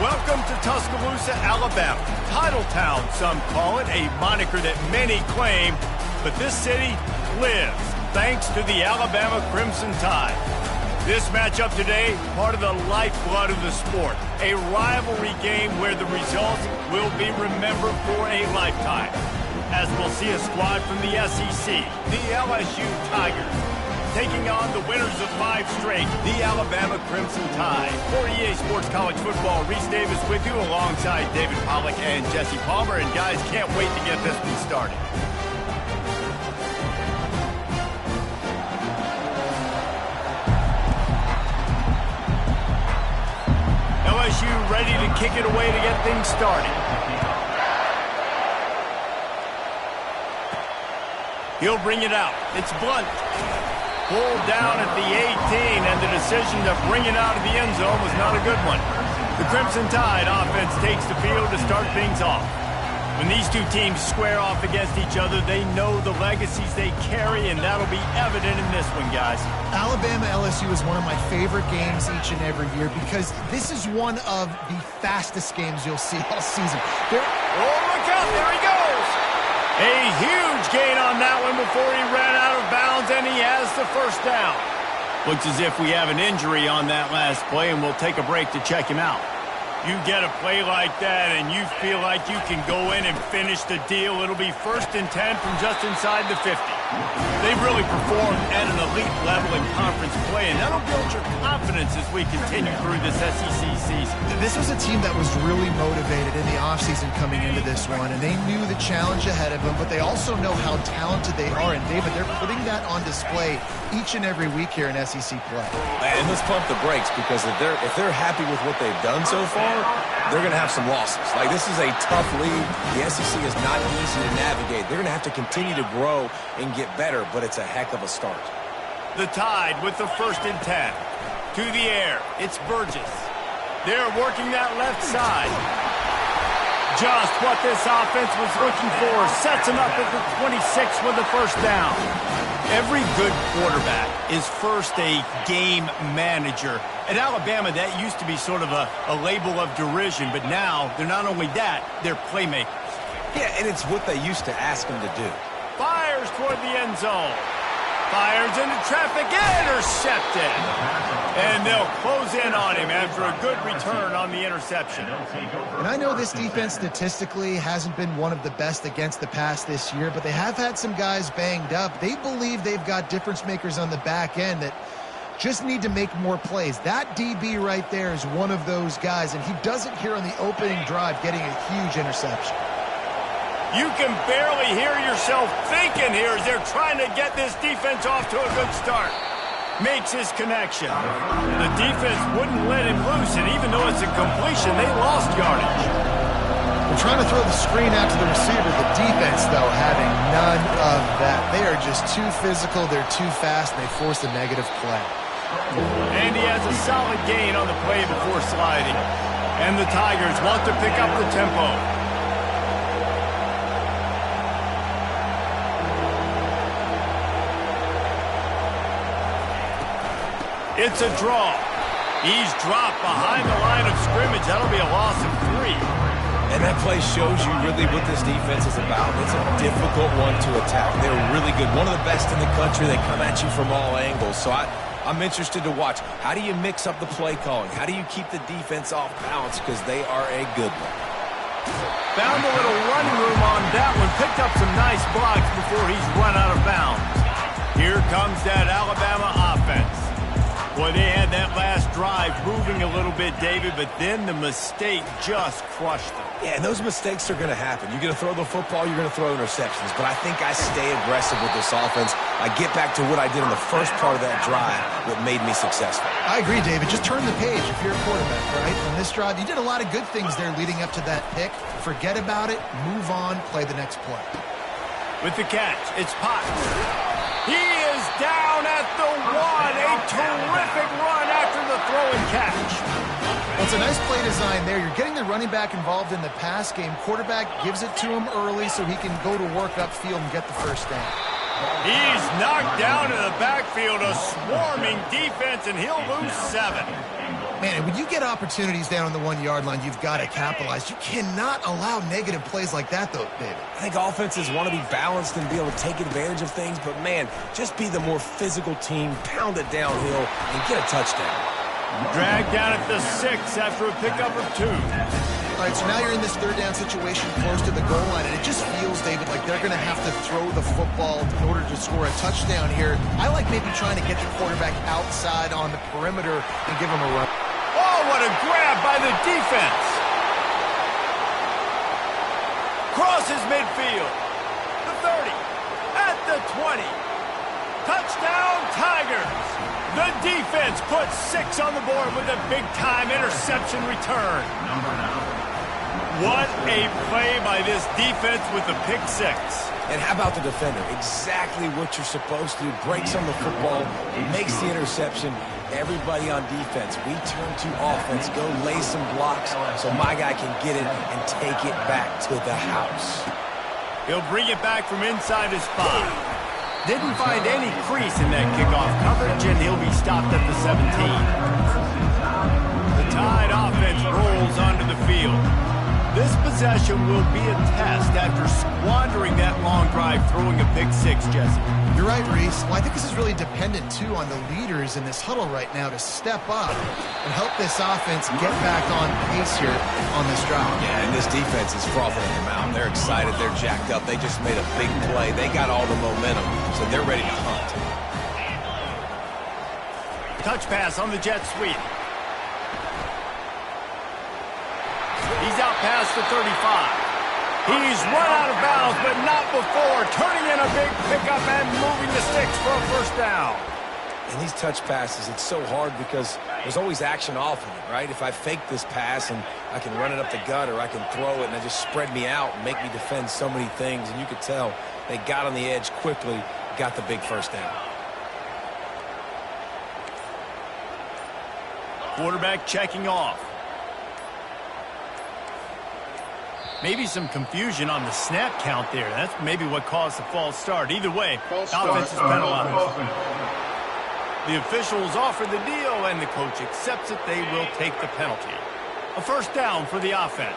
Welcome to Tuscaloosa, Alabama. Titletown, some call it, a moniker that many claim, but this city lives thanks to the Alabama Crimson Tide. This matchup today, part of the lifeblood of the sport, a rivalry game where the results will be remembered for a lifetime. As we'll see a squad from the SEC, the LSU Tigers, taking on the winners of 5 straight, the Alabama Crimson Tide. For EA Sports College Football, Reese Davis with you alongside David Pollack and Jesse Palmer. And guys, can't wait to get this one started. LSU ready to kick it away to get things started. He'll bring it out. It's Blunt. Pulled down at the 18, and the decision to bring it out of the end zone was not a good one. The Crimson Tide offense takes the field to start things off. When these two teams square off against each other, they know the legacies they carry, and that'll be evident in this one, guys. Alabama-LSU is one of my favorite games each and every year because this is one of the fastest games you'll see all season. Oh, look out, there he goes! A huge gain on that one before he ran out of bounds, and he has the first down. Looks as if we have an injury on that last play, and we'll take a break to check him out. You get a play like that, and you feel like you can go in and finish the deal. It'll be 1st and 10 from just inside the 50. They've really performed at an elite level in conference play, and that'll build your confidence as we continue through this SEC season. This was a team that was really motivated in the offseason coming into this one, and they knew the challenge ahead of them, but they also know how talented they are. And, David, they're putting that on display each and every week here in SEC play. And let's pump the brakes, because if they're happy with what they've done so far, they're going to have some losses. Like, this is a tough league. The SEC is not easy to navigate. They're going to have to continue to grow and get better, but it's a heck of a start. The Tide with the 1st and 10. To the air, it's Burgess. They're working that left side. Just what this offense was looking for. Sets him up at the 26 with the first down. Every good quarterback is first a game manager. At Alabama, that used to be sort of a label of derision, but now they're not only that, they're playmakers. Yeah, and it's what they used to ask them to do. Fires toward the end zone. Fires into traffic, intercepted. And they'll close in on him after a good return on the interception. And I know this defense statistically hasn't been one of the best against the pass this year, but they have had some guys banged up. They believe they've got difference makers on the back end that just need to make more plays. That DB right there is one of those guys, and he does it here on the opening drive, getting a huge interception. You can barely hear yourself thinking here as they're trying to get this defense off to a good start. Makes his connection. The defense wouldn't let him loose, and even though it's a completion, they lost yardage. They're trying to throw the screen out to the receiver. The defense, though, having none of that. They are just too physical, they're too fast, and they force a negative play. And he has a solid gain on the play before sliding. And the Tigers want to pick up the tempo. It's a draw. He's dropped behind the line of scrimmage. That'll be a loss of 3. And that play shows you really what this defense is about. It's a difficult one to attack. They're really good. One of the best in the country. They come at you from all angles. So I'm interested to watch. How do you mix up the play calling? How do you keep the defense off balance? Because they are a good one. Found a little running room on that one. Picked up some nice blocks before he's run out of bounds. Here comes that Alabama offense. Boy, they had that last drive moving a little bit, David, but then the mistake just crushed them. Yeah, and those mistakes are going to happen. You're going to throw the football, you're going to throw interceptions. But I think I stay aggressive with this offense. I get back to what I did in the first part of that drive that made me successful. I agree, David. Just turn the page if you're a quarterback, right? On this drive, you did a lot of good things there leading up to that pick. Forget about it, move on, play the next play. With the catch, it's Potts. He is down at the 1. A terrific run after the throw and catch. Well, it's a nice play design there. You're getting the running back involved in the pass game. Quarterback gives it to him early so he can go to work upfield and get the first down. He's knocked down in the backfield, a swarming defense, and he'll lose 7. Man, when you get opportunities down on the 1-yard line, you've got to capitalize. You cannot allow negative plays like that, though, David. I think offenses want to be balanced and be able to take advantage of things, but, man, just be the more physical team, pound it downhill, and get a touchdown. Dragged down at the 6 after a pickup of 2. All right, so now you're in this third down situation close to the goal line, and it just feels, David, like they're going to have to throw the football in order to score a touchdown here. I like maybe trying to get the quarterback outside on the perimeter and give him a run. Oh, what a grab by the defense. Crosses midfield. The 30. At the 20. Touchdown, Tigers. The defense puts 6 on the board with a big-time interception return. What a play by this defense with the pick 6. And how about the defender? Exactly what you're supposed to do. Breaks on the football, makes the interception. Everybody on defense, we turn to offense. Go lay some blocks so my guy can get it and take it back to the house. He'll bring it back from inside his 5. Didn't find any crease in that kickoff coverage, and he'll be stopped at the 17. The Tide offense rolls onto the field. This possession will be a test after squandering that long drive throwing a pick 6, Jesse. You're right, Reese. Well, I think this is really dependent, too, on the leaders in this huddle right now to step up and help this offense get back on pace here on this drive. Yeah, and this defense is frothing at the mouth. They're excited. They're jacked up. They just made a big play. They got all the momentum, so they're ready to hunt. Touch pass on the jet sweep. He's out past the 35. He's run out of bounds, but not before turning in a big pickup and moving the sticks for a first down. And these touch passes, it's so hard because there's always action off of it, right? If I fake this pass and I can run it up the gut or I can throw it and it just spread me out and make me defend so many things. And you could tell they got on the edge quickly, got the big first down. Quarterback checking off. Maybe some confusion on the snap count there. That's maybe what caused the false start. Either way, offense is penalized. The officials offer the deal, and the coach accepts it. They will take the penalty. A first down for the offense.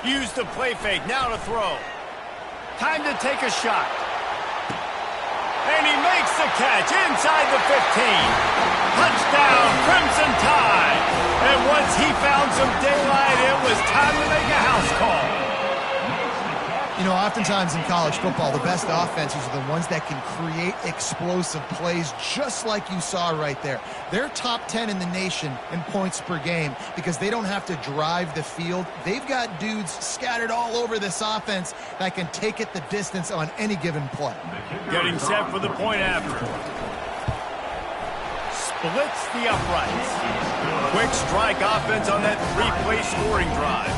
Use the play fake. Now to throw. Time to take a shot. And he makes the catch inside the 15. Touchdown, Crimson Tide. And once he found some daylight, it was time to make a house call. You know, oftentimes in college football, the best offenses are the ones that can create explosive plays just like you saw right there. They're top 10 in the nation in points per game because they don't have to drive the field. They've got dudes scattered all over this offense that can take it the distance on any given play. Getting set for the point after. Splits the uprights. Quick strike offense on that 3-play scoring drive.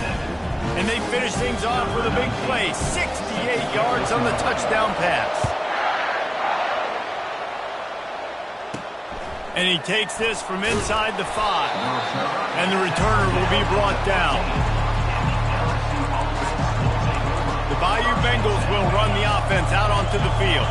And they finish things off with a big play. 68 yards on the touchdown pass. And he takes this from inside the 5. And the returner will be brought down. The Bayou Bengals will run the offense out onto the field.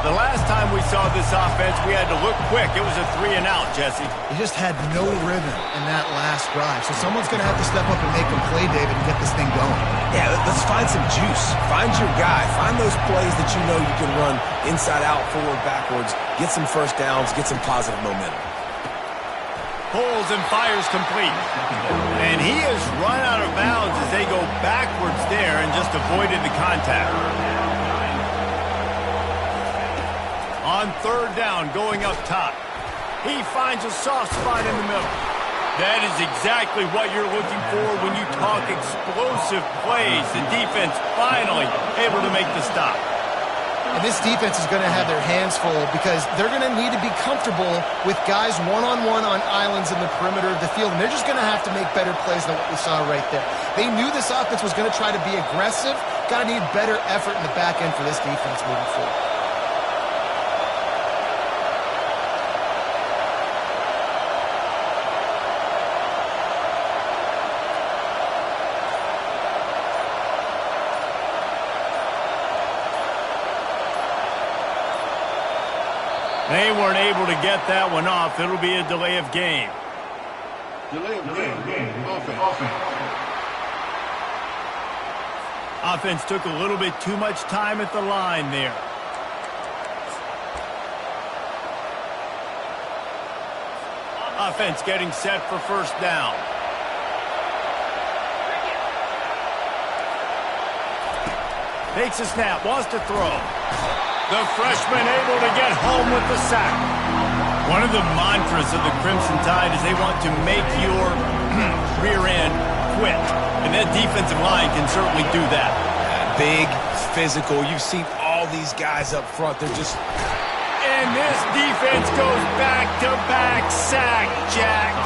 The last time we saw this offense, we had to look quick. It was a 3-and-out, Jesse. He just had no rhythm in that last drive. So someone's going to have to step up and make a play, David, and get this thing going. Yeah, let's find some juice. Find your guy. Find those plays that you know you can run inside out, forward, backwards. Get some first downs. Get some positive momentum. Pulls and fires complete. And he is run out of bounds as they go backwards there and just avoided the contact. On third down, going up top. He finds a soft spot in the middle. That is exactly what you're looking for when you talk explosive plays. The defense finally able to make the stop. And this defense is going to have their hands full because they're going to need to be comfortable with guys one-on-one on islands in the perimeter of the field. And they're just going to have to make better plays than what we saw right there. They knew this offense was going to try to be aggressive. Got to need better effort in the back end for this defense moving forward. able to get that one off. It'll be a delay of game. Delay of game. Offense. Offense took a little bit too much time at the line there. Offense getting set for first down. Takes a snap, wants to throw. The freshman able to get home with the sack. One of the mantras of the Crimson Tide is they want to make your rear end quit. And that defensive line can certainly do that. Big, physical. You've seen all these guys up front. They're just... And this defense goes back-to-back sack, Jack.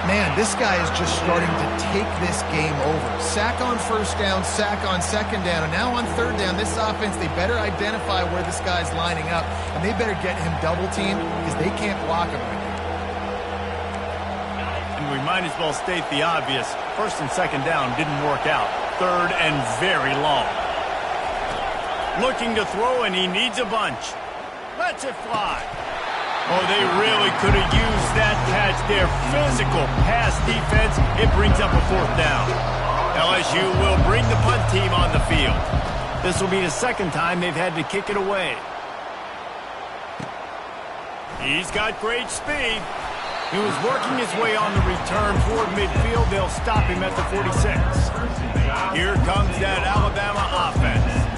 Man, this guy is just starting to take this game over. Sack on first down, sack on second down, and now on third down, this offense, they better identify where this guy's lining up, and they better get him double-teamed because they can't block him right now. And we might as well state the obvious. First and second down didn't work out. Third and very long. Looking to throw, and he needs a bunch. Lets it fly. Oh, they really could have used that catch there. Physical pass defense. It brings up a fourth down. LSU will bring the punt team on the field. This will be the second time they've had to kick it away. He's got great speed. He was working his way on the return toward midfield. They'll stop him at the 46. Here comes that Alabama offense.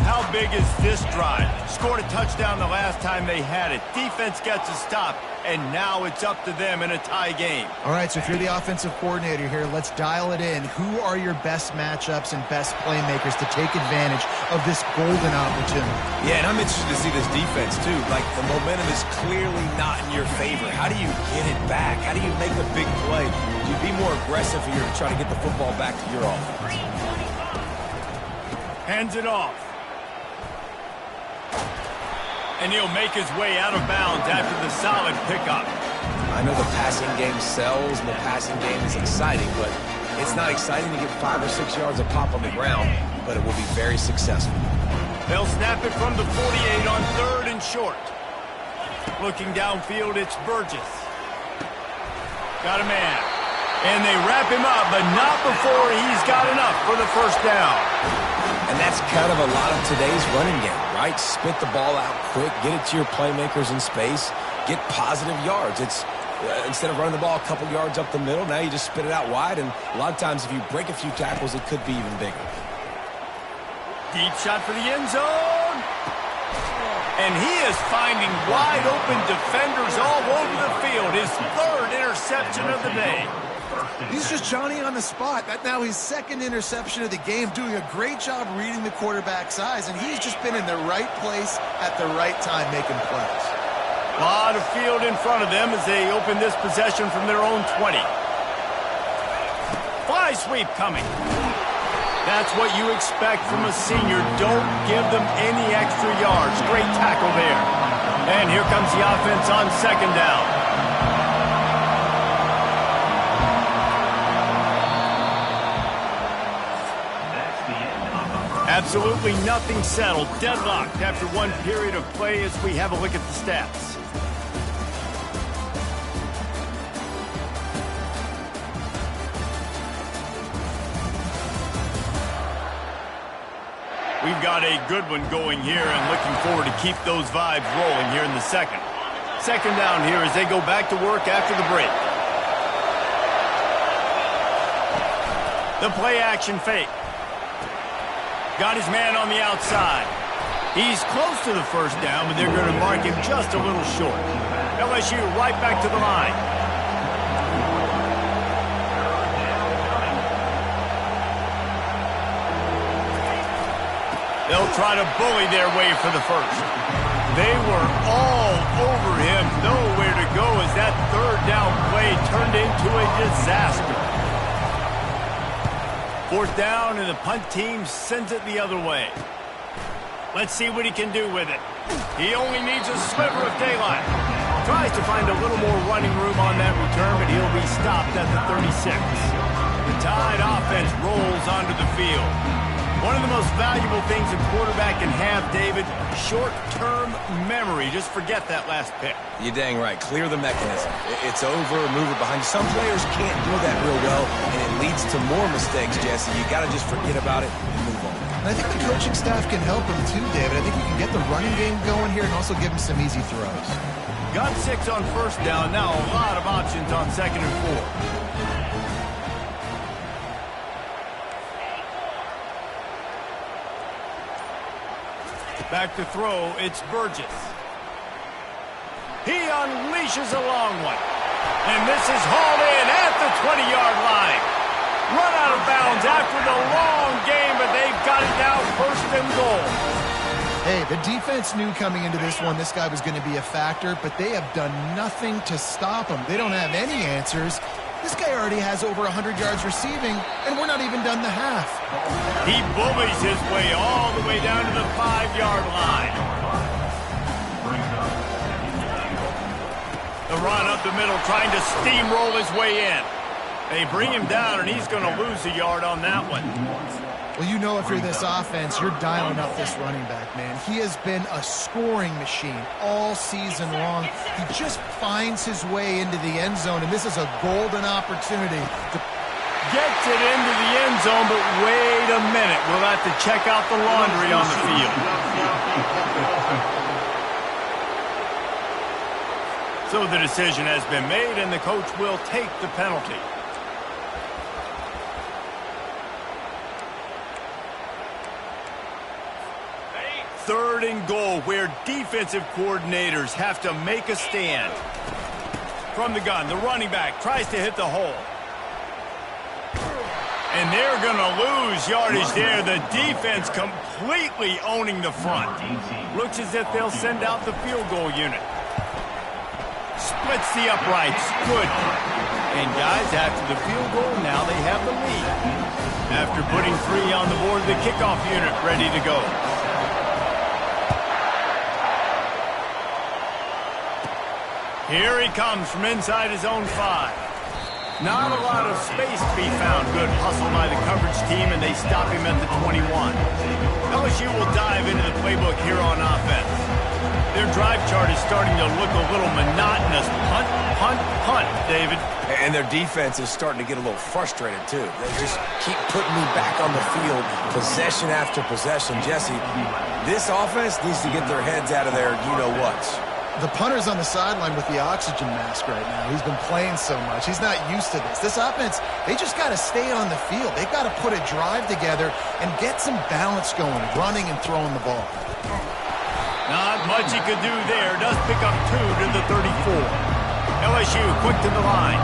How big is this drive? Scored a touchdown the last time they had it. Defense gets a stop, and now it's up to them in a tie game. All right, so if you're the offensive coordinator here, let's dial it in. Who are your best matchups and best playmakers to take advantage of this golden opportunity? Yeah, and I'm interested to see this defense, too. Like, the momentum is clearly not in your favor. How do you get it back? How do you make the big play? You be more aggressive here to try to get the football back to your offense. Hands it off. And he'll make his way out of bounds after the solid pickup. I know the passing game sells and the passing game is exciting, but it's not exciting to get 5 or 6 yards of pop on the ground, but it will be very successful. They'll snap it from the 48 on third and short. Looking downfield, it's Burgess. Got a man. And they wrap him up, but not before he's got enough for the first down. And that's kind of a lot of today's running game, right? Spit the ball out quick, get it to your playmakers in space, get positive yards. It's instead of running the ball a couple yards up the middle, now you just spit it out wide, and a lot of times if you break a few tackles, it could be even bigger. Deep shot for the end zone. And he is finding wide open defenders all over the field. His third interception of the day. He's just Johnny on the spot. That now his second interception of the game, doing a great job reading the quarterback's eyes, and he's just been in the right place at the right time making plays. A lot of field in front of them as they open this possession from their own 20. Fly sweep coming. That's what you expect from a senior. Don't give them any extra yards. Great tackle there. And here comes the offense on second down. Absolutely nothing settled. Deadlocked after one period of play as we have a look at the stats. We've got a good one going here and looking forward to keep those vibes rolling here in the second. Second down here as they go back to work after the break. The play action fake. Got his man on the outside. He's close to the first down, but they're going to mark him just a little short. LSU right back to the line. They'll try to bully their way for the first. They were all over him. Nowhere to go as that third down play turned into a disaster. Fourth down, and the punt team sends it the other way. Let's see what he can do with it. He only needs a sliver of daylight. Tries to find a little more running room on that return, but he'll be stopped at the 36. The Tide offense rolls onto the field. One of the most valuable things a quarterback can have, David, short-term memory. Just forget that last pick. You're dang right. Clear the mechanism. It's over, move it behind you. Some players can't do that real well, and it leads to more mistakes, Jesse. You got to just forget about it and move on. And I think the coaching staff can help him too, David. I think you can get the running game going here and also give him some easy throws. Got 6 on first down. Now a lot of options on 2nd and 4. Back to throw, it's Burgess. He unleashes a long one. And this is hauled in at the 20-yard line. Run out of bounds after the long game, but they've got it now, 1st and goal. Hey, the defense knew coming into this one this guy was going to be a factor, but they have done nothing to stop him. They don't have any answers. This guy already has over 100 yards receiving, and we're not even done the half. He bullies his way all the way down to the 5-yard line. The run up the middle, trying to steamroll his way in. They bring him down, and he's going to lose a yard on that one. Well, you know if you're this offense, you're dialing up this running back, man. He has been a scoring machine all season long. He just finds his way into the end zone, and this is a golden opportunity to gets it into the end zone, but wait a minute. We'll have to check out the laundry on the field. So the decision has been made, and the coach will take the penalty. Third and goal, where defensive coordinators have to make a stand. From the gun, the running back tries to hit the hole. And they're going to lose yardage there. The defense completely owning the front. Looks as if they'll send out the field goal unit. Splits the uprights. Good. And guys, after the field goal, now they have the lead. After putting 3 on the board, the kickoff unit ready to go. Here he comes from inside his own 5. Not a lot of space to be found. Good hustle by the coverage team, and they stop him at the 21. LSU will dive into the playbook here on offense. Their drive chart is starting to look a little monotonous. Punt, punt, punt, David. And their defense is starting to get a little frustrated, too. They just keep putting me back on the field, possession after possession. Jesse, this offense needs to get their heads out of their you-know-whats. The punter's on the sideline with the oxygen mask right now. He's been playing so much. He's not used to this. This offense, they just got to stay on the field. They've got to put a drive together and get some balance going, running and throwing the ball. Not much he could do there. Does pick up 2 to the 34. LSU quick to the line.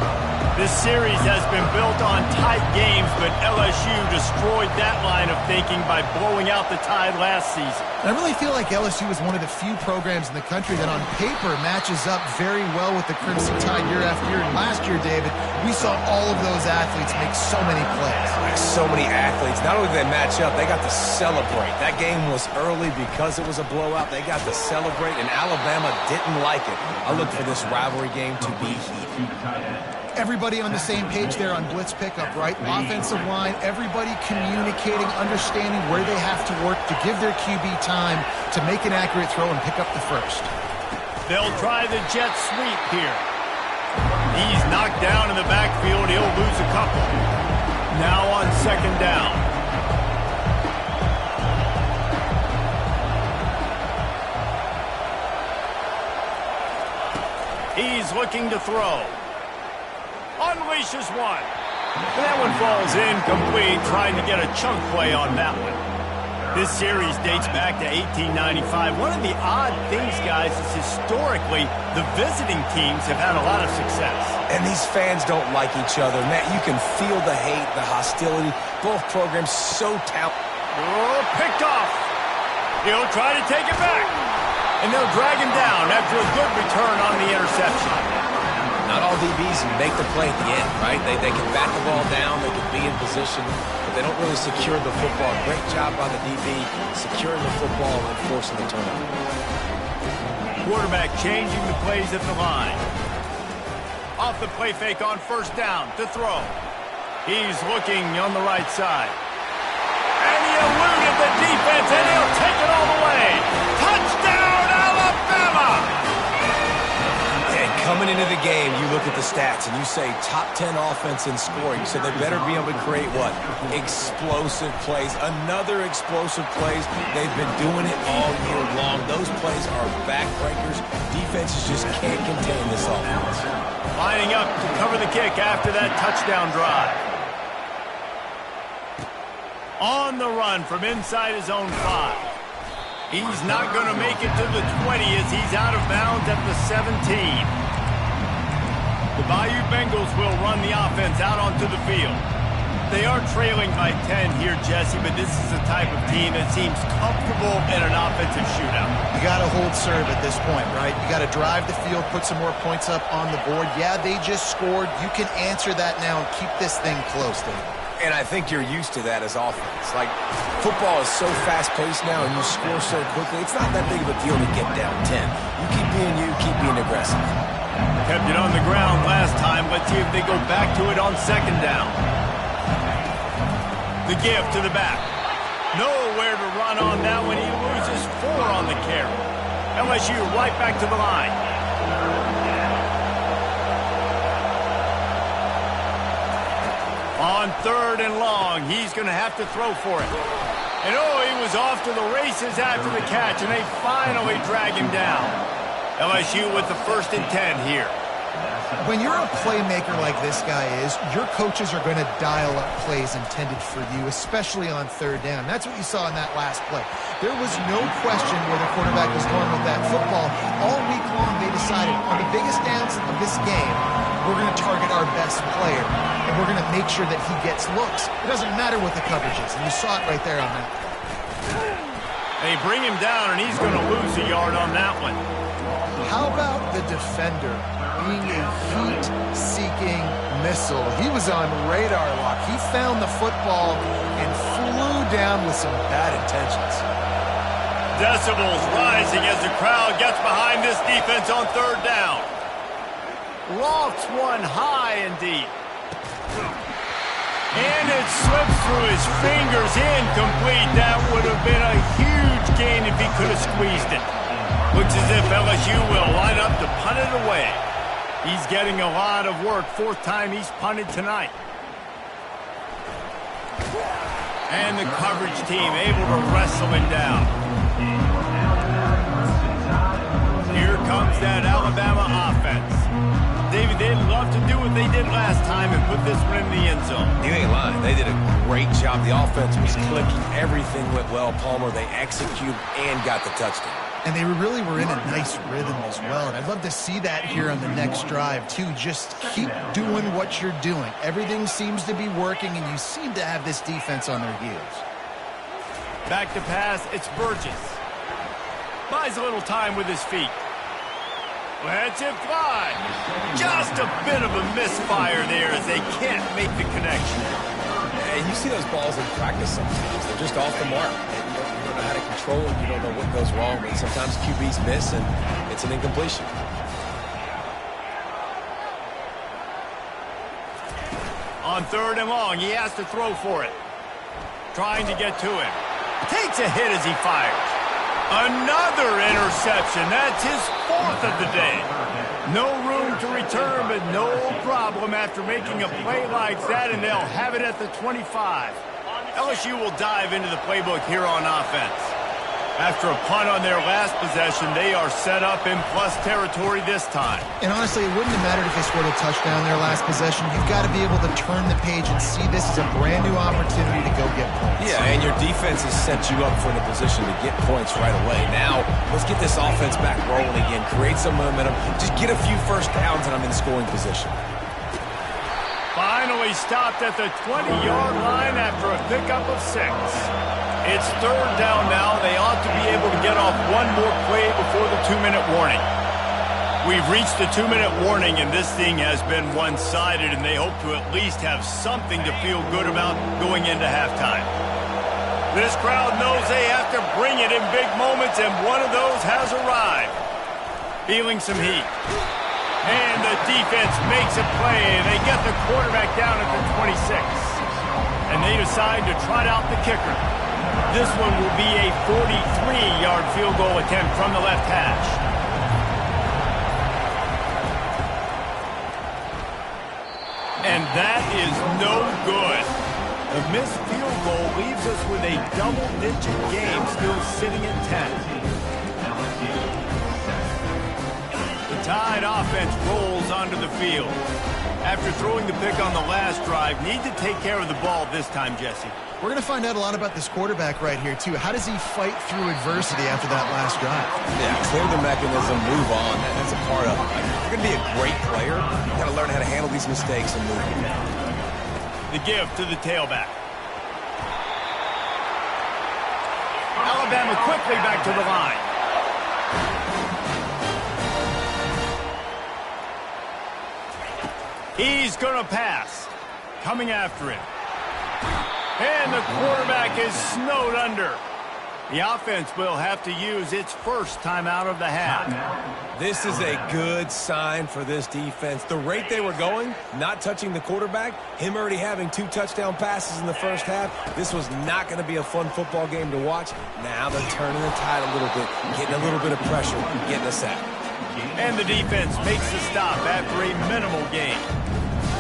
This series has been built on tight games, but LSU destroyed that line of thinking by blowing out the Tide last season. I really feel like LSU is one of the few programs in the country that on paper matches up very well with the Crimson Tide year after year. And last year, David, we saw all of those athletes make so many plays. So many athletes. Not only did they match up, they got to celebrate. That game was early because it was a blowout. They got to celebrate, and Alabama didn't like it. I look for this rivalry game to be heated. Everybody on the same page there on blitz pickup, right? Offensive line, everybody communicating, understanding where they have to work to give their QB time to make an accurate throw and pick up the first. They'll try the jet sweep here. He's knocked down in the backfield. He'll lose a couple. Now on 2nd down. He's looking to throw. Unleashes one. And that one falls incomplete, trying to get a chunk play on that one. This series dates back to 1895. One of the odd things, guys, is historically the visiting teams have had a lot of success. And these fans don't like each other. Matt, you can feel the hate, the hostility. Both programs so talented. Oh, picked off. He'll try to take it back. And they'll drag him down after a good return on the interception. Not all DBs make the play at the end, right? They can bat the ball down, they can be in position, but they don't really secure the football. Great job by the DB securing the football and forcing the turnover. Quarterback changing the plays at the line. Off the play fake on 1st down to throw. He's looking on the right side. And he eludes defense, and he'll take it all the way. Touchdown, Alabama! And coming into the game, you look at the stats and you say top 10 offense in scoring. So they better be able to create what? Explosive plays. Another explosive plays. They've been doing it all year long. Those plays are backbreakers. Defenses just can't contain this offense. Lining up to cover the kick after that touchdown drive. On the run from inside his own 5. He's not going to make it to the 20 as he's out of bounds at the 17. The Bayou Bengals will run the offense out onto the field. They are trailing by 10 here, Jesse, but this is the type of team that seems comfortable in an offensive shootout. You got to hold serve at this point, right? You got to drive the field, put some more points up on the board. Yeah, they just scored. You can answer that now and keep this thing close, David. And I think you're used to that as offense. Like, football is so fast-paced now and you score so quickly, it's not that big of a deal to get down 10. You keep being aggressive. Kept it on the ground last time. Let's see if they go back to it on second down. The give to the back. Nowhere to run on that one. He loses 4 on the carry. LSU right back to the line. On third and long, he's going to have to throw for it. And he was off to the races after the catch, and they finally drag him down. LSU with the 1st and 10 here. When you're a playmaker like this guy is, your coaches are going to dial up plays intended for you, especially on third down. That's what you saw in that last play. There was no question where the quarterback was going with that football. All week long, they decided on the biggest downs of this game, we're going to target our best player, and we're going to make sure that he gets looks. It doesn't matter what the coverage is, and you saw it right there on that. They bring him down, and he's going to lose a yard on that one. How about the defender being a heat-seeking missile? He was on radar lock. He found the football and flew down with some bad intentions. Decibels rising as the crowd gets behind this defense on third down. Lofts one high and deep. And it slips through his fingers, incomplete. That would have been a huge gain if he could have squeezed it. Looks as if LSU will line up to punt it away. He's getting a lot of work. 4th time he's punted tonight. And the coverage team able to wrestle him down. Here comes that Alabama offense. David, they'd love to do what they did last time and put this one in the end zone. You ain't lying. They did a great job. The offense was clicking. Everything went well. Palmer, they executed and got the touchdown. And they really were in a nice rhythm as well. And I'd love to see that here on the next drive, too. Just keep doing what you're doing. Everything seems to be working, and you seem to have this defense on their heels. Back to pass, it's Burgess. Buys a little time with his feet. Lets it fly. Just a bit of a misfire there as they can't make the connection. And you see those balls in practice sometimes. They're just off the mark. You don't know how to control it. You don't know what goes wrong. But sometimes QBs miss, and it's an incompletion. On third and long, he has to throw for it. Trying to get to him. Takes a hit as he fires. Another interception. That's his 4th of the day. No room to return, but no problem after making a play like that, and they'll have it at the 25. LSU will dive into the playbook here on offense. After a punt on their last possession, they are set up in plus territory this time. And honestly, it wouldn't have mattered if they scored a touchdown their last possession. You've got to be able to turn the page and see this as a brand new opportunity to go get points. Yeah, and your defense has set you up for the position to get points right away. Now, let's get this offense back rolling again, create some momentum, just get a few first downs, and I'm in scoring position. Finally stopped at the 20-yard line after a pickup of 6. It's third down now. They ought to be able to get off one more play before the 2-minute warning. We've reached the 2-minute warning, and this thing has been one-sided, and they hope to at least have something to feel good about going into halftime. This crowd knows they have to bring it in big moments, and one of those has arrived. Feeling some heat. And the defense makes a play. They get the quarterback down at the 26. And they decide to trot out the kicker. This one will be a 43-yard field goal attempt from the left hash. And that is no good. The missed field goal leaves us with a double-digit game still sitting at 10. The Tide offense rolls onto the field. After throwing the pick on the last drive, need to take care of the ball this time, Jesse. We're going to find out a lot about this quarterback right here, too. How does he fight through adversity after that last drive? Yeah, clear the mechanism, move on. That's a part of it. If you're going to be a great player, you've got to learn how to handle these mistakes and move on. The give to the tailback. Alabama quickly back to the line. He's going to pass. Coming after him. And the quarterback is snowed under. The offense will have to use its first timeout of the half. This is a good sign for this defense. The rate they were going, not touching the quarterback, him already having 2 touchdown passes in the first half, this was not going to be a fun football game to watch. Now they're turning the tide a little bit, getting a little bit of pressure, getting a sack. And the defense makes the stop after a minimal gain.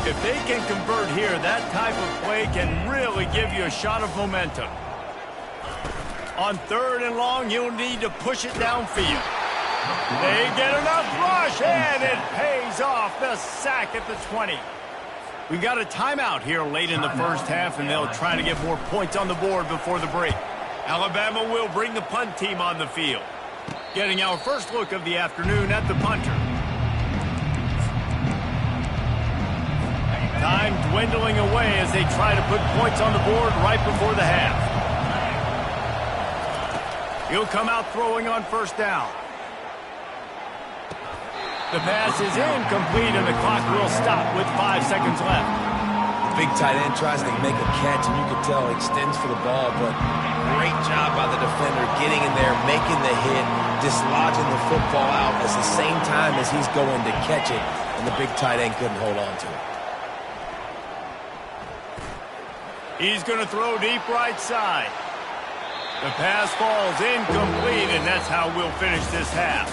If they can convert here, that type of play can really give you a shot of momentum. On 3rd and long, you'll need to push it downfield. They get enough rush, and it pays off. The sack at the 20. We got a timeout here late in the first half, and they'll try to get more points on the board before the break. Alabama will bring the punt team on the field. Getting our first look of the afternoon at the punter. Time dwindling away as they try to put points on the board right before the half. He'll come out throwing on 1st down. The pass is incomplete and the clock will stop with 5 seconds left. The big tight end tries to make a catch and you can tell he extends for the ball, but great job by the defender getting in there, making the hit, dislodging the football out at the same time as he's going to catch it, and the big tight end couldn't hold on to it. He's going to throw deep right side. The pass falls incomplete, and that's how we'll finish this half.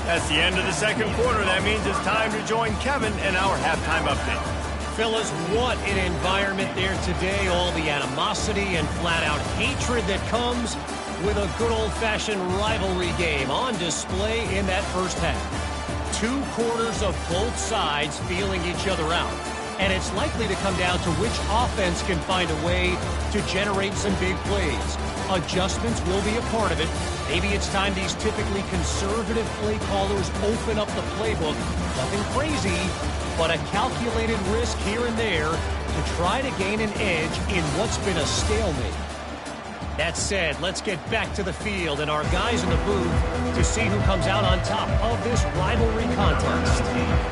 That's the end of the second quarter. That means it's time to join Kevin in our halftime update. Fellas, what an environment there today. All the animosity and flat-out hatred that comes with a good old-fashioned rivalry game on display in that first half. 2 quarters of both sides feeling each other out. And it's likely to come down to which offense can find a way to generate some big plays. Adjustments will be a part of it. Maybe it's time these typically conservative play callers open up the playbook. Nothing crazy, but a calculated risk here and there to try to gain an edge in what's been a stalemate. That said, let's get back to the field and our guys in the booth to see who comes out on top of this rivalry contest.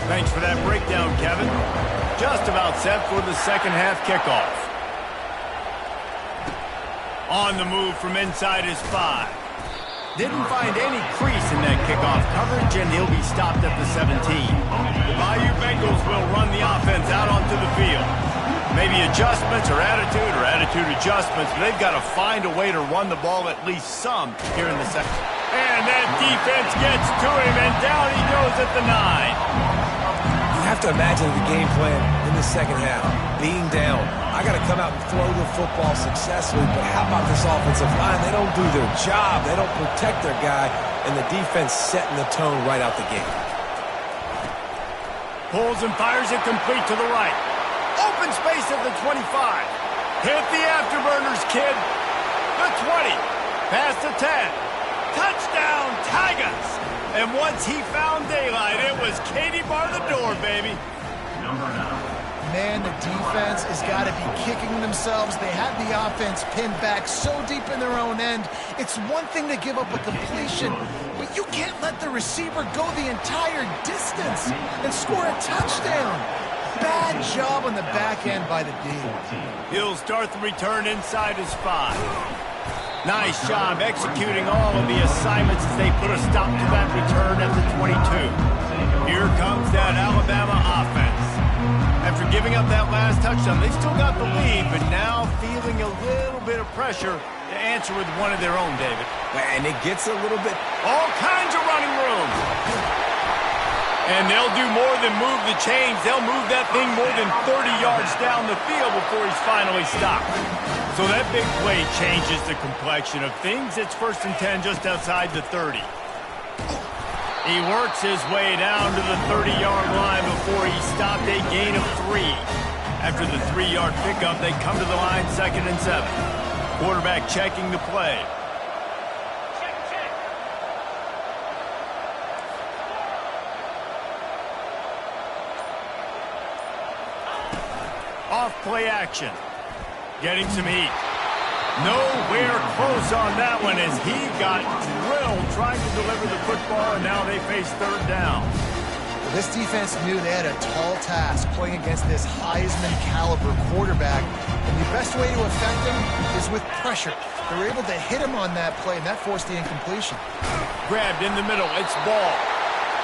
Thanks for that breakdown, Kevin. Just about set for the second half kickoff. On the move from inside his 5. Didn't find any crease in that kickoff coverage, and he'll be stopped at the 17. The Bayou Bengals will run the offense out onto the field. Maybe adjustments or attitude adjustments, but they've got to find a way to run the ball at least some here in the second. And that defense gets to him, and down he goes at the 9. You have to imagine the game plan in the second half. Being down, I got to come out and throw the football successfully, but how about this offensive line? They don't do their job. They don't protect their guy, and the defense setting the tone right out the gate. Pulls and fires it complete to the right. Open space at the 25. Hit the afterburners, kid. The 20. Past the 10. Touchdown, Tigers. And once he found daylight, it was Katie bar the door, baby. Man, the defense has got to be kicking themselves. They have the offense pinned back so deep in their own end. It's one thing to give up a completion, but you can't let the receiver go the entire distance and score a touchdown. Bad job on the back end by the D. He'll start the return inside his 5. Nice job executing all of the assignments as they put a stop to that return at the 22. Here comes that Alabama offense. After After giving up that last touchdown, they still got the lead, but now feeling a little bit of pressure to answer with one of their own, David. And it gets a little bit... All kinds of running room. And they'll do more than move the chains. They'll move that thing more than 30 yards down the field before he's finally stopped. So that big play changes the complexion of things. It's 1st and 10 just outside the 30. He works his way down to the 30-yard line before he stopped a gain of 3. After the 3-yard pickup, they come to the line 2nd and 7. Quarterback checking the play. Off play action. Getting some heat. Nowhere close on that one as he got drilled trying to deliver the football, and now they face 3rd down. Well, this defense knew they had a tall task playing against this Heisman-caliber quarterback, and the best way to affect him is with pressure. They were able to hit him on that play, and that forced the incompletion. Grabbed in the middle. It's ball.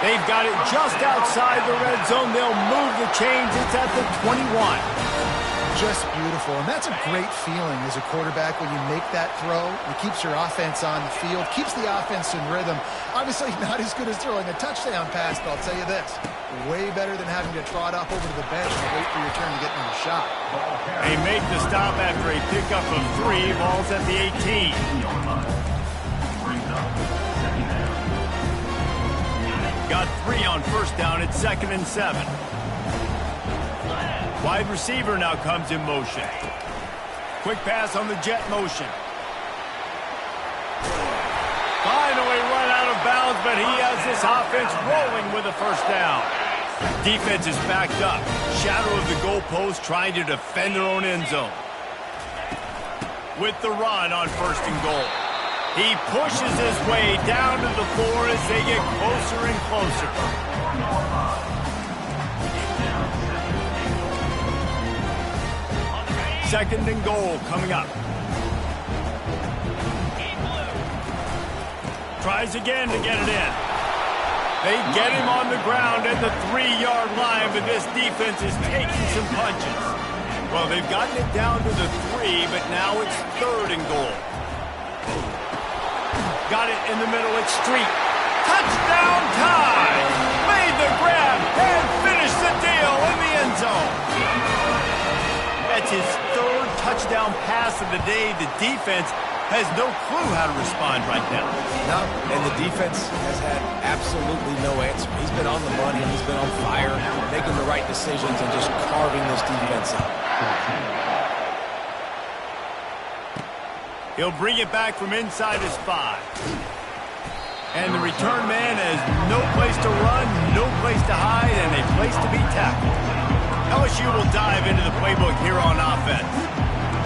They've got it just outside the red zone. They'll move the chains. It's at the 21. Just beautiful, and that's a great feeling as a quarterback when you make that throw. It keeps your offense on the field, keeps the offense in rhythm. Obviously not as good as throwing a touchdown pass, but I'll tell you this, way better than having to trot off over to the bench and wait for your turn to get another shot. They make the stop after a pickup of 3. Ball's at the 18. Got 3 on 1st down. It's 2nd and 7. Wide receiver now comes in motion. Quick pass on the jet motion. Finally run out of bounds, but he has this offense rolling with a 1st down. Defense is backed up. Shadow of the goalpost trying to defend their own end zone. With the run on 1st and goal. He pushes his way down to the 4 as they get closer and closer. 2nd and goal coming up. Tries again to get it in. They get him on the ground at the 3-yard line, but this defense is taking some punches. Well, they've gotten it down to the 3, but now it's 3rd and goal. Got it in the middle. It's Street. Touchdown time! Made the grab and finished the deal in the end zone. That's his 3rd touchdown pass of the day. The defense has no clue how to respond right now. No, and the defense has had absolutely no answer. He's been on the money. He's been on fire, making the right decisions and just carving this defense up. He'll bring it back from inside his 5. And the return man has no place to run, no place to hide, and a place to be tackled. LSU will dive into the playbook here on offense.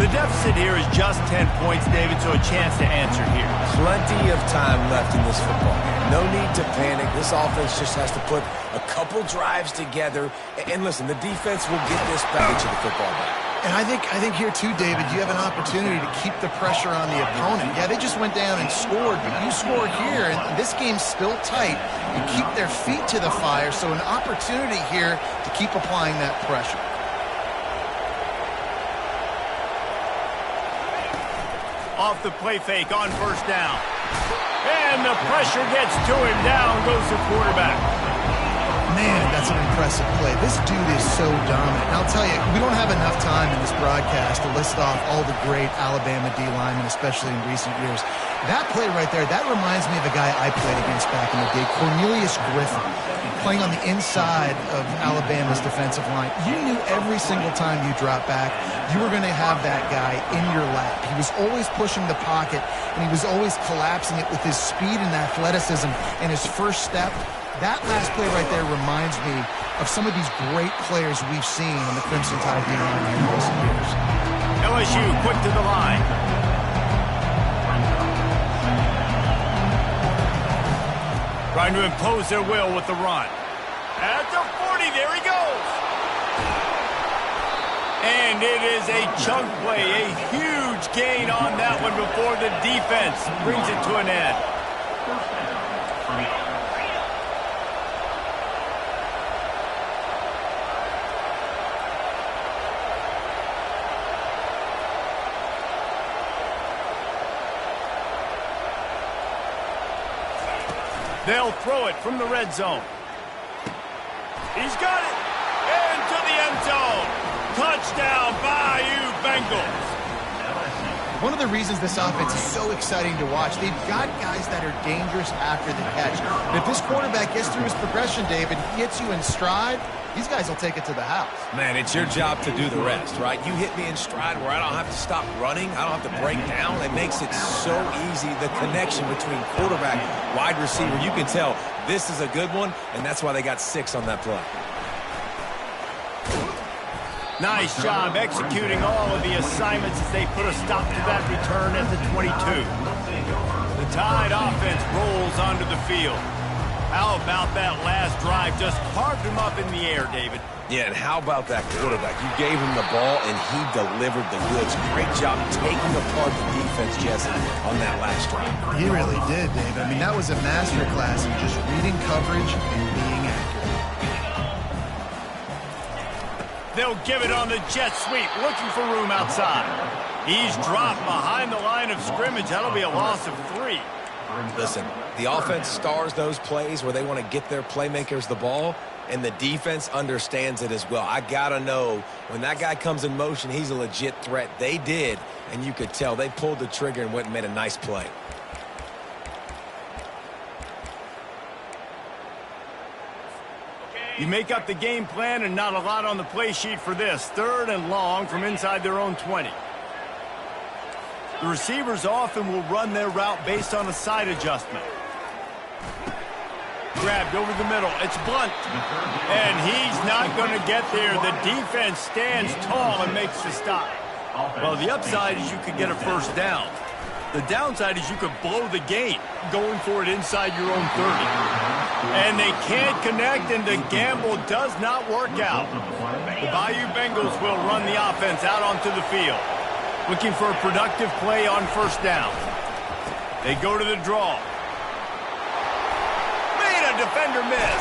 The deficit here is just 10 points, David, so a chance to answer here. Plenty of time left in this football. No need to panic. This offense just has to put a couple drives together. And listen, the defense will get this back to the football back. And I think here too, David, you have an opportunity to keep the pressure on the opponent. Yeah, they just went down and scored, but you score here, and this game's still tight. You keep their feet to the fire, so an opportunity here to keep applying that pressure. Off the play fake on 1st down. And the pressure gets to him. Down goes the quarterback. Man, that's an impressive play. This dude is so dominant. And I'll tell you, we don't have enough time in this broadcast to list off all the great Alabama D linemen, especially in recent years. That play right there, that reminds me of a guy I played against back in the day, Cornelius Griffin, playing on the inside of Alabama's defensive line. You knew every single time you dropped back, you were going to have that guy in your lap. He was always pushing the pocket, and he was always collapsing it with his speed and athleticism and his first step. That last play right there reminds me of some of these great players we've seen in the Crimson Tide D-line in recent years. LSU quick to the line. Trying to impose their will with the run. At the 40, there he goes. And it is a chunk play, a huge gain on that one before the defense brings it to an end. They'll throw it from the red zone. He's got it. Into the end zone. Touchdown, Bayou Bengals. One of the reasons this offense is so exciting to watch, they've got guys that are dangerous after the catch. And if this quarterback gets through his progression, David, he hits you in stride, these guys will take it to the house. Man, it's your job to do the rest, right? You hit me in stride where I don't have to stop running. I don't have to break down. It makes it so easy, the connection between quarterback, wide receiver. You can tell this is a good one, and that's why they got 6 on that play. Nice job executing all of the assignments as they put a stop to that return at the 22. The Tide offense rolls onto the field. How about that last drive? Just carved him up in the air, David. Yeah, and how about that quarterback? You gave him the ball, and he delivered the goods. Great job taking apart the defense, Jesse, on that last drive. He really did, David. I mean, that was a masterclass in just reading coverage and being accurate. They'll give it on the jet sweep, looking for room outside. He's dropped behind the line of scrimmage. That'll be a loss of 3. Listen, the offense stars those plays where they want to get their playmakers the ball, and the defense understands it as well. I got to know when that guy comes in motion, he's a legit threat. They did, and you could tell they pulled the trigger and went and made a nice play. You make up the game plan and not a lot on the play sheet for this. 3rd and long from inside their own 20. The receivers often will run their route based on a side adjustment. Grabbed over the middle. It's Blunt. And he's not going to get there. The defense stands tall and makes the stop. Well, the upside is you could get a first down. The downside is you could blow the game going for it inside your own 30. And they can't connect, and the gamble does not work out. The Bayou Bengals will run the offense out onto the field, looking for a productive play on first down. They go to the draw. Made a defender miss.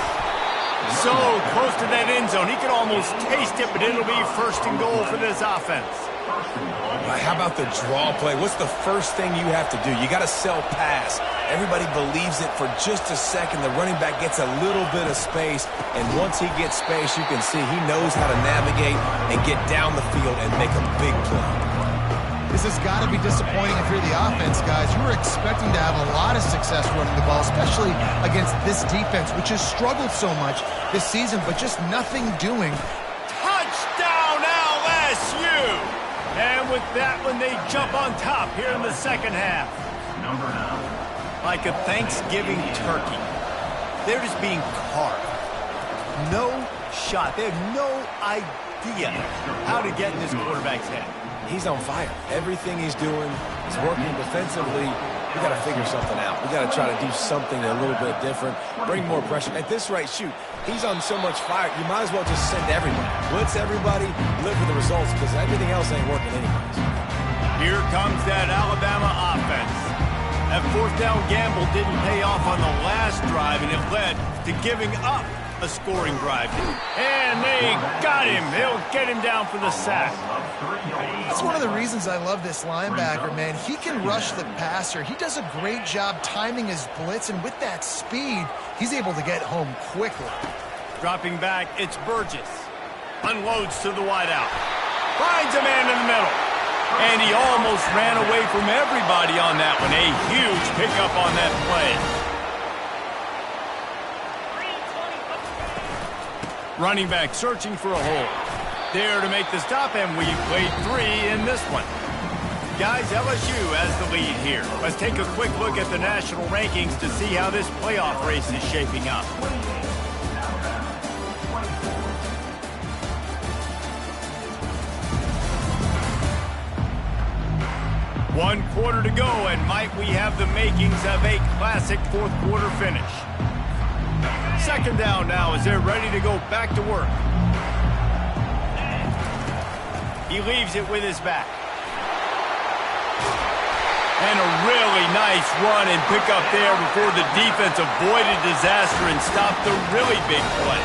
So close to that end zone. He could almost taste it, but it'll be 1st and goal for this offense. How about the draw play? What's the first thing you have to do? You got to sell pass. Everybody believes it for just a second. The running back gets a little bit of space, and once he gets space, you can see he knows how to navigate and get down the field and make a big play. This has got to be disappointing if you're the offense, guys. You were expecting to have a lot of success running the ball, especially against this defense, which has struggled so much this season, but just nothing doing. Touchdown, LSU! And with that one, they jump on top here in the second half. Like a Thanksgiving turkey. They're just being carved. No shot. They have no idea how to get in this quarterback's head. He's on fire. Everything he's doing is working defensively. We got to figure something out. We got to try to do something a little bit different, bring more pressure. At this rate, shoot, he's on so much fire, you might as well just send everybody. Blitz everybody, live for the results, because everything else ain't working anyways. Here comes that Alabama offense. That 4th down gamble didn't pay off on the last drive, and it led to giving up a scoring drive. And they got him. They'll get him down for the sack. That's one of the reasons I love this linebacker, man. He can rush the passer. He does a great job timing his blitz, and with that speed, he's able to get home quickly. Dropping back, it's Burgess. Unloads to the wideout. Finds a man in the middle. And he almost ran away from everybody on that one. A huge pickup on that play. Running back searching for a hole. There to make the stop, and we played 3 in this one. Guys, LSU has the lead here. Let's take a quick look at the national rankings to see how this playoff race is shaping up. One quarter to go, and might we have the makings of a classic 4th quarter finish. 2nd down now as they're ready to go back to work. He leaves it with his back. And a really nice run and pick up there before the defense avoided disaster and stopped the really big play.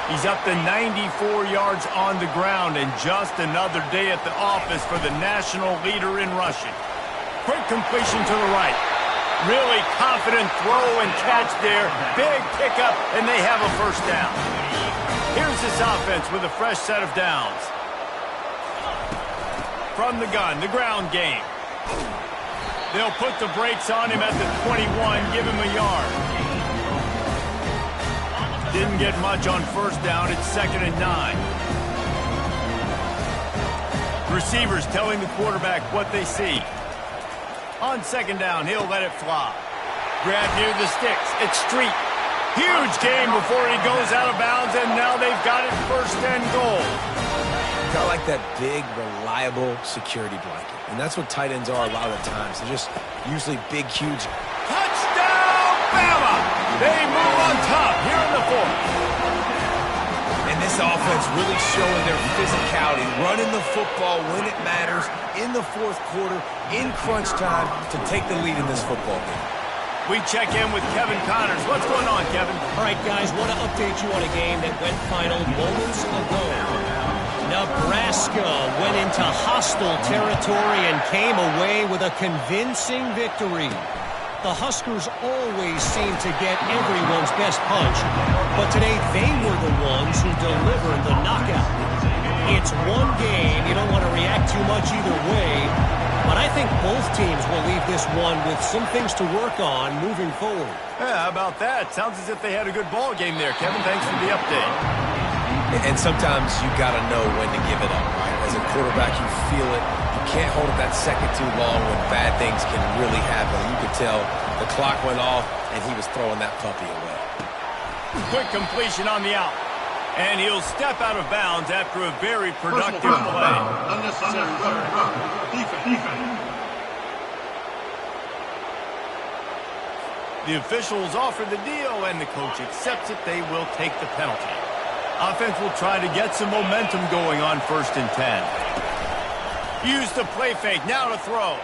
He's up to 94 yards on the ground, and just another day at the office for the national leader in rushing. Quick completion to the right. Really confident throw and catch there. Big pickup, and they have a first down. Here's this offense with a fresh set of downs. From the gun, the ground game. They'll put the brakes on him at the 21, give him a yard. Didn't get much on first down. It's 2nd and 9. Receivers telling the quarterback what they see. On 2nd down, he'll let it fly. Grab near the sticks. It's Street. Huge game before he goes out of bounds, and now they've got it 1st and goal. Kind of like that big, reliable security blanket. And that's what tight ends are a lot of the times. They're just usually big, huge. Touchdown, Bama! They move on top here in the 4th. And this offense really showing their physicality, running the football when it matters, in the 4th quarter, in crunch time, to take the lead in this football game. We check in with Kevin Connors. What's going on, Kevin? All right, guys, want to update you on a game that went final moments ago. Nebraska went into hostile territory and came away with a convincing victory. The Huskers always seem to get everyone's best punch, but today they were the ones who delivered the knockout. It's one game. You don't want to react too much either way, but I think both teams will leave this one with some things to work on moving forward. Yeah, how about that? Sounds as if they had a good ball game there, Kevin. Thanks for the update. And sometimes you got to know when to give it up, right? As a quarterback, you feel it. You can't hold it that second too long when bad things can really happen. You could tell the clock went off, and he was throwing that puppy away. Quick completion on the out. And he'll step out of bounds after a very productive play. Unnecessary run. Defense. The officials offer the deal, and the coach accepts it. They will take the penalty. Offense will try to get some momentum going on 1st and 10. Use the play fake. Now to throw.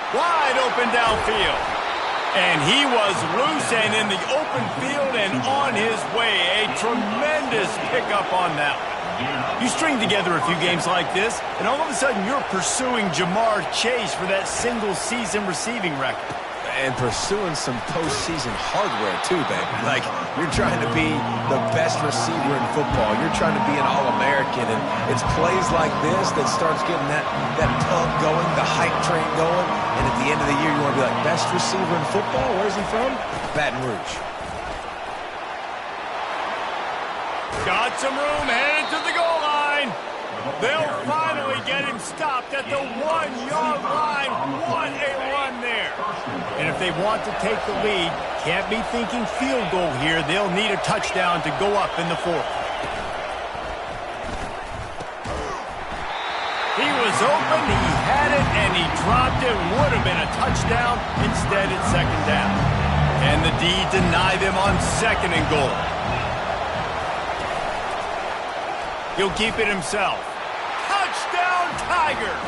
Wide open downfield. And he was loose and in the open field and on his way. A tremendous pickup on that one. You string together a few games like this, and all of a sudden you're pursuing Jamar Chase for that single-season receiving record. And pursuing some postseason hardware, too, baby. Like, you're trying to be the best receiver in football. You're trying to be an All-American, and it's plays like this that starts getting that pump going, the hype train going, and at the end of the year, you want to be like, best receiver in football? Where's he from? Baton Rouge. Got some room, headed to the goal line. They'll finally get him stopped at the 1-yard line. What a run there. And if they want to take the lead, can't be thinking field goal here. They'll need a touchdown to go up in the 4th. He was open, he had it, and he dropped it. Would have been a touchdown. Instead, it's 2nd down. And the D deny them on 2nd and goal. He'll keep it himself. Touchdown, Tigers!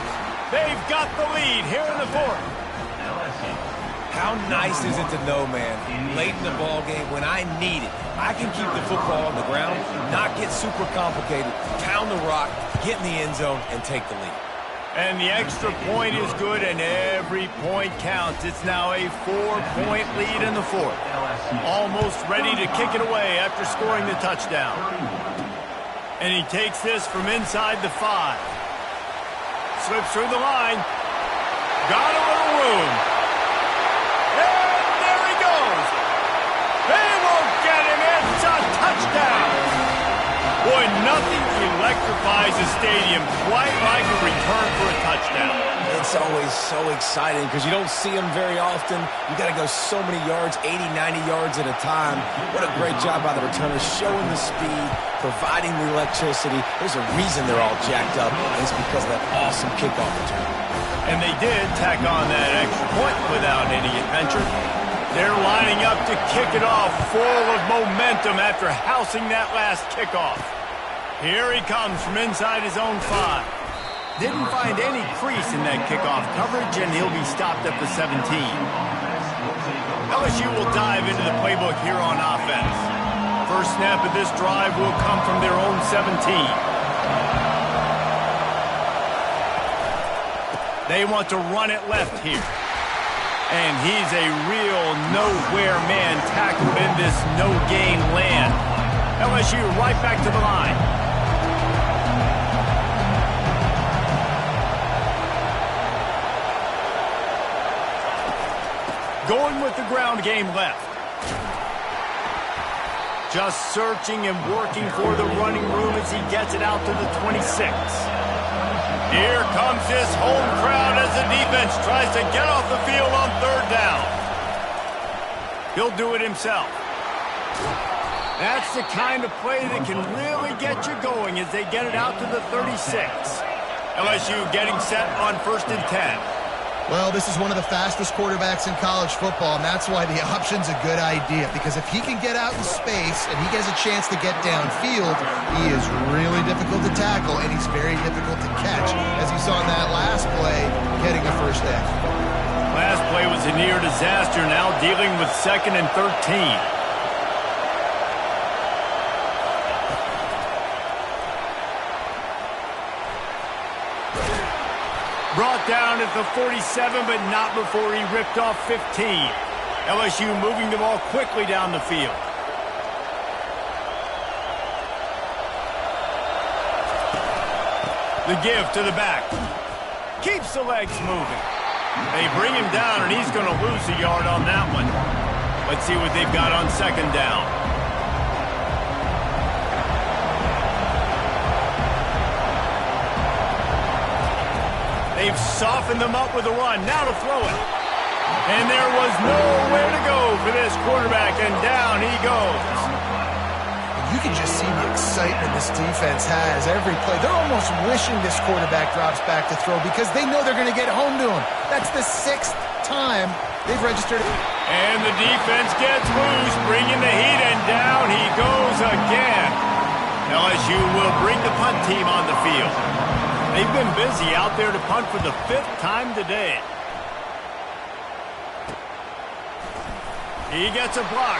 They've got the lead here in the 4th. How nice is it to know, man, late in the ball game, when I need it, I can keep the football on the ground, not get super complicated, pound the rock, get in the end zone, and take the lead. And the extra point is good, and every point counts. It's now a 4-point lead in the 4th. Almost ready to kick it away after scoring the touchdown. And he takes this from inside the 5. Slips through the line. Got a little room. And there he goes. They won't get him. It's a touchdown. Boy, nothing electrifies a stadium quite like a return for a touchdown. It's always so exciting because you don't see them very often. You got to go so many yards, 80, 90 yards at a time. What a great job by the returners, showing the speed, providing the electricity. There's a reason they're all jacked up, and it's because of that awesome kickoff return. And they did tack on that extra point without any adventure. They're lining up to kick it off, full of momentum after housing that last kickoff. Here he comes from inside his own 5. Didn't find any crease in that kickoff coverage, and he'll be stopped at the 17. LSU will dive into the playbook here on offense. First snap of this drive will come from their own 17. They want to run it left here. And he's a real nowhere man tackled in this no-gain land. LSU right back to the line. Going with the ground game left. Just searching and working for the running room as he gets it out to the 26. Here comes this home crowd as the defense tries to get off the field on third down. He'll do it himself. That's the kind of play that can really get you going as they get it out to the 36. LSU getting set on 1st and 10. Well, this is one of the fastest quarterbacks in college football, and that's why the option's a good idea. Because if he can get out in space and he gets a chance to get downfield, he is really difficult to tackle, and he's very difficult to catch, as you saw in that last play, getting a first down. Last play was a near disaster, now dealing with 2nd and 13. Brought down at the 47, but not before he ripped off 15. LSU moving the ball quickly down the field. The give to the back. Keeps the legs moving. They bring him down, and he's going to lose a yard on that one. Let's see what they've got on 2nd down. They've softened them up with a run. Now to throw it. And there was nowhere to go for this quarterback, and down he goes. You can just see the excitement this defense has every play. They're almost wishing this quarterback drops back to throw because they know they're going to get home to him. That's the 6th time they've registered. And the defense gets loose, bringing the heat, and down he goes again. LSU will bring the punt team on the field. They've been busy out there to punt for the 5th time today. He gets a block.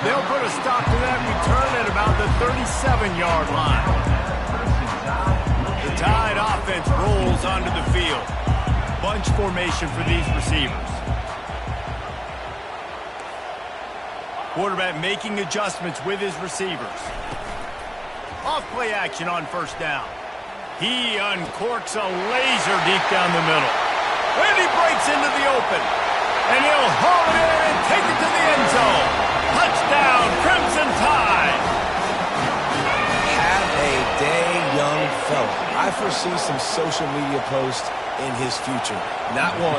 They'll put a stop to that return at about the 37-yard line. The Tide offense rolls onto the field. Bunch formation for these receivers. Quarterback making adjustments with his receivers. Off play action on 1st down. He uncorks a laser deep down the middle. And he breaks into the open. And he'll haul it in and take it to the end zone. Touchdown, Crimson Tide. Have a day, young fella. I foresee some social media posts in his future. Not 1,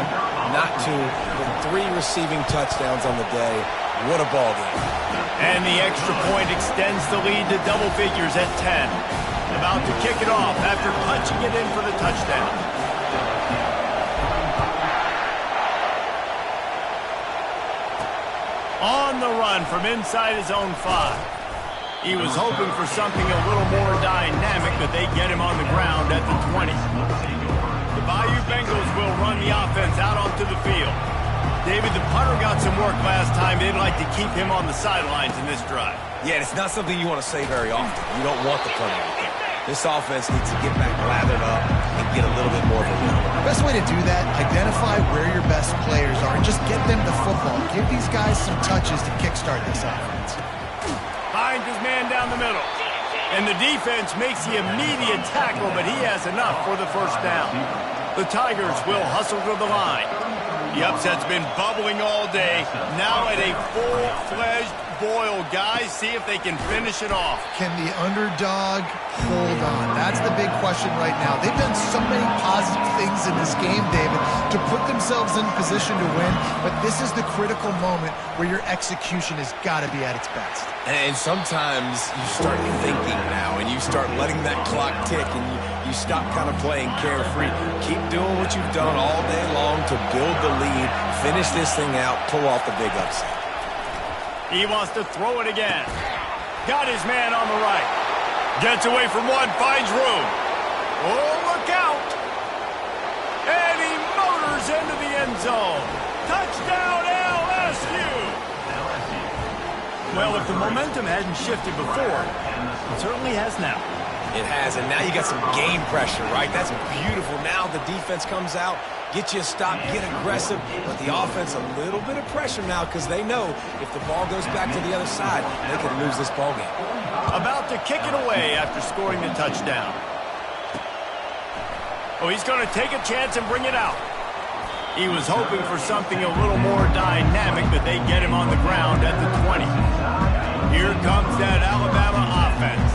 not 2, but 3 receiving touchdowns on the day. What a ball game. And the extra point extends the lead to double figures at 10. About to kick it off after punching it in for the touchdown. On the run from inside his own 5. He was hoping for something a little more dynamic, but they get him on the ground at the 20. The Bayou Bengals will run the offense out onto the field. David, the punter got some work last time. They'd like to keep him on the sidelines in this drive. Yeah, it's not something you want to say very often. You don't want the punter out there. This offense needs to get back lathered up and get a little bit more of a rhythm. The best way to do that, identify where your best players are and just get them the football. Give these guys some touches to kickstart this offense. Finds his man down the middle. And the defense makes the immediate tackle, but he has enough for the 1st down. The Tigers will hustle to the line. The upset's been bubbling all day. Now at a full-fledged boil. Guys, see if they can finish it off. Can the underdog hold on? That's the big question right now. They've done so many positive things in this game, David, to put themselves in position to win, but this is the critical moment where your execution has got to be at its best. And sometimes you start thinking now, and you start letting that clock tick, and you stop kind of playing carefree. Keep doing what you've done all day long to build the lead, finish this thing out, pull off the big upset. He wants to throw it again. Got his man on the right. Gets away from one, finds room. Oh, look out. And he motors into the end zone. Touchdown, LSU. Well, if the momentum hadn't shifted before, it certainly has now. It has, and now you got some game pressure, right? That's beautiful. Now the defense comes out, get you a stop, get aggressive, but the offense a little bit of pressure now because they know if the ball goes back to the other side, they could lose this ball game. About to kick it away after scoring the touchdown. Oh, he's going to take a chance and bring it out. He was hoping for something a little more dynamic, but they get him on the ground at the 20. Here comes that Alabama offense.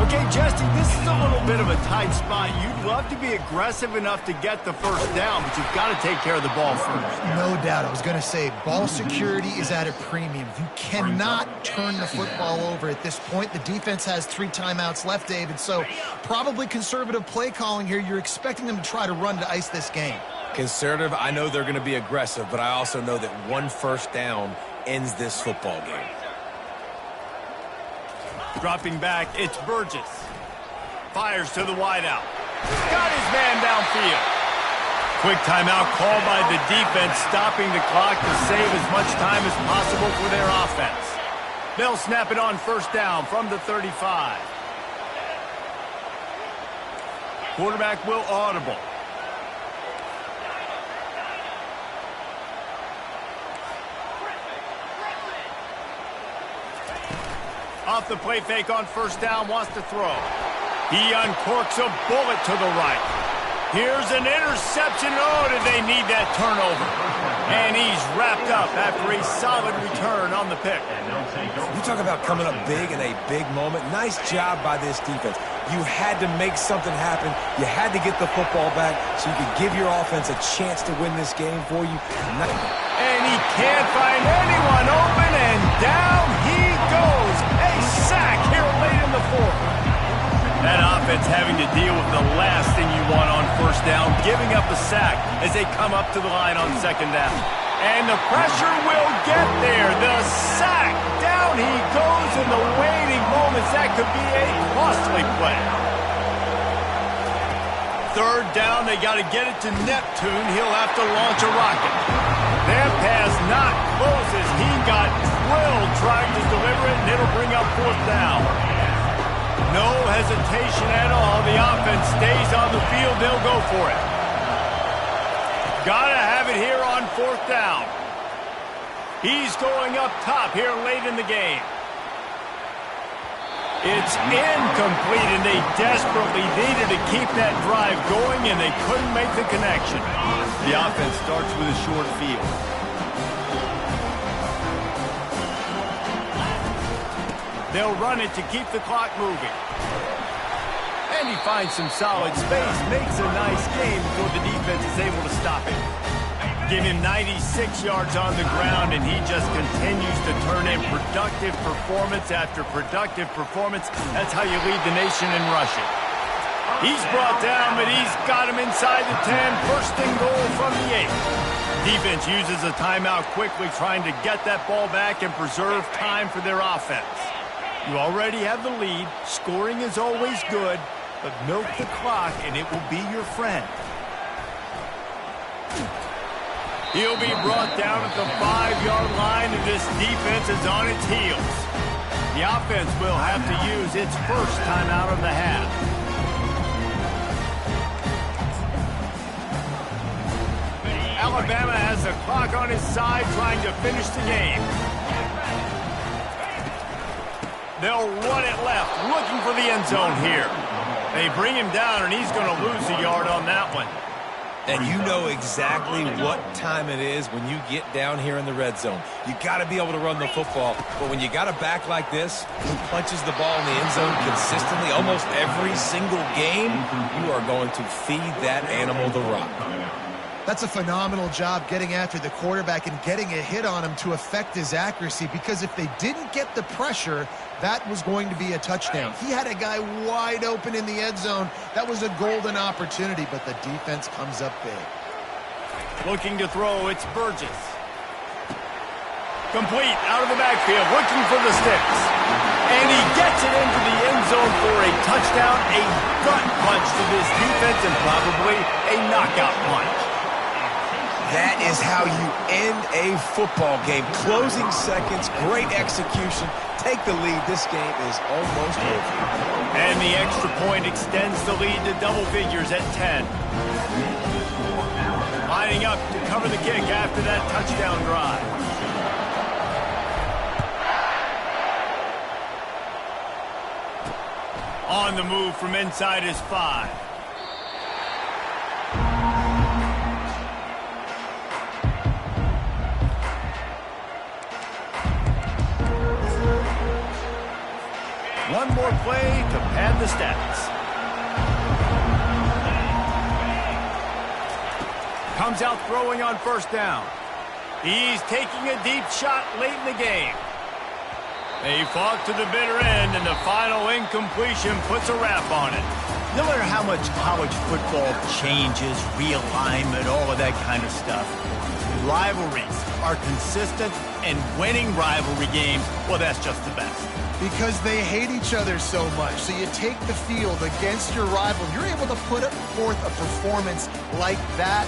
Okay, Jesse, this is a little bit of a tight spot. You'd love to be aggressive enough to get the first down, but you've got to take care of the ball first. No doubt. I was going to say, ball security is at a premium. You cannot turn the football over at this point. The defense has 3 timeouts left, David, so probably conservative play calling here. You're expecting them to try to run to ice this game. Conservative, I know they're going to be aggressive, but I also know that 1 first down ends this football game. Dropping back, it's Burgess. Fires to the wideout. Got his man downfield. Quick timeout called by the defense, stopping the clock to save as much time as possible for their offense. They'll snap it on first down from the 35. Quarterback will audible. Off the play fake on first down, wants to throw. He uncorks a bullet to the right. Here's an interception. Oh, did they need that turnover? And he's wrapped up after a solid return on the pick. You talk about coming up big in a big moment. Nice job by this defense. You had to make something happen. You had to get the football back so you could give your offense a chance to win this game for you. And he can't find anyone open, and down he goes. A sack here late in the 4th. That offense having to deal with the last thing you want on first down, giving up a sack as they come up to the line on second down. And the pressure will get there. The sack. Down he goes in the waiting moments. That could be a costly play. Third down, they got to get it to Neptune. He'll have to launch a rocket. That pass not closes. He got drilled trying to deliver it, and it'll bring up fourth down. No hesitation at all. The offense stays on the field. They'll go for it. Gotta have it here on fourth down. He's going up top here late in the game. It's incomplete, and they desperately needed to keep that drive going, and they couldn't make the connection. The offense starts with a short field. They'll run it to keep the clock moving. And he finds some solid space, makes a nice game before the defense is able to stop it. Give him 96 yards on the ground, and he just continues to turn in productive performance after productive performance. That's how you lead the nation in rushing. He's brought down, but he's got him inside the 10. First and goal from the 8. Defense uses a timeout quickly, trying to get that ball back and preserve time for their offense. You already have the lead. Scoring is always good, but milk the clock, and it will be your friend. He'll be brought down at the 5-yard line, and this defense is on its heels. The offense will have to use its first timeout of the half. Alabama has the clock on his side, trying to finish the game. They'll run it left, looking for the end zone here. They bring him down, and he's going to lose a yard on that one. And you know exactly what time it is when you get down here in the red zone. You got to be able to run the football. But when you got a back like this who punches the ball in the end zone consistently almost every single game, you are going to feed that animal the rock. That's a phenomenal job getting after the quarterback and getting a hit on him to affect his accuracy, because if they didn't get the pressure, that was going to be a touchdown. He had a guy wide open in the end zone. That was a golden opportunity, but the defense comes up big. Looking to throw, it's Burgess. Complete, out of the backfield, looking for the sticks. And he gets it into the end zone for a touchdown, a gut punch to this defense, and probably a knockout punch. That is how you end a football game. Closing seconds, great execution. Take the lead. This game is almost over. And the extra point extends the lead to double figures at 10. Lining up to cover the kick after that touchdown drive. On the move from inside his 5. One more play to pad the stats. Comes out throwing on first down. He's taking a deep shot late in the game. They fought to the bitter end, and the final incompletion puts a wrap on it. No matter how much college football changes, realignment, all of that kind of stuff, rivalries are consistent, and winning rivalry games, well, that's just the best. Because they hate each other so much. So you take the field against your rival. You're able to put forth a performance like that.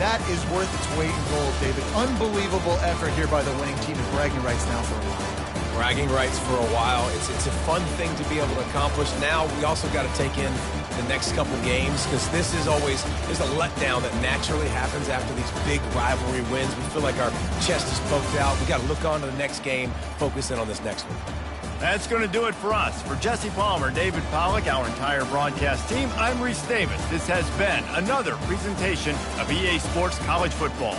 That is worth its weight in gold, David. Unbelievable effort here by the winning team, and bragging rights now for a while. Bragging rights for a while. It's a fun thing to be able to accomplish. Now we also got to take in the next couple games, because this is always, there's a letdown that naturally happens after these big rivalry wins. We feel like our chest is poked out. We got to look on to the next game, focus in on this next one. That's going to do it for us. For Jesse Palmer, David Pollack, our entire broadcast team, I'm Reese Davis. This has been another presentation of EA Sports College Football.